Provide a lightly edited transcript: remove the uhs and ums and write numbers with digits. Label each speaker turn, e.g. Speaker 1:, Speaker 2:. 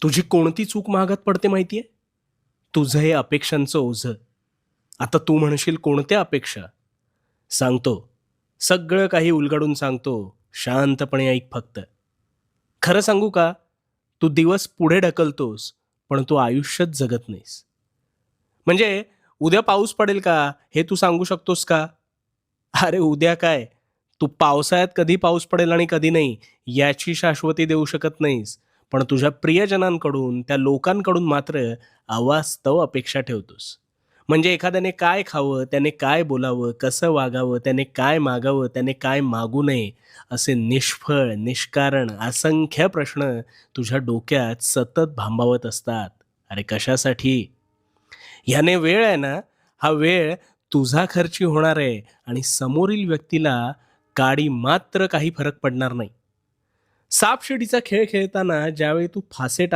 Speaker 1: तुझी कोणती चूक महागात पडते माहितीये? तुझं हे अपेक्षांचं ओझं. आता तू म्हणशील कोणत्या अपेक्षा? सांगतो. सगळं काही उलगडून सांगतो. शांतपणे ऐक फक्त. खरं सांगू का? तू दिवस पुढे ढकलतोस, पण तू आयुष्यच जगत नाहीस. म्हणजे उद्या पाऊस पडेल का? हे तू सांगू शकतोस का? अरे उद्या काय? तू पावसाळ्यात कधी पाऊस पडेल आणि कधी नाही, याची शाश्वती देऊ शकत नाहीस. पण तुझ्या प्रियजनांकडून, त्या लोकांकडून मात्र अवास्तव अपेक्षा ठेवतोस. म्हणजे एखाद्याने काय खावं, त्याने काय बोलावं, कसं वागावं, त्याने काय मागावं, त्याने काय मागू नये, असे निष्फळ, निष्कारण असंख्य प्रश्न तुझ्या डोक्यात सतत भांबावत असतात. अरे कशासाठी? ह्याने वेळ आहे ना, हा वेळ तुझा खर्ची होणार आहे आणि समोरील व्यक्तीला काडी मात्र काही फरक पडणार नाही. सापशिडीचा खेळ खेळताना ज्यावेळी तू फासे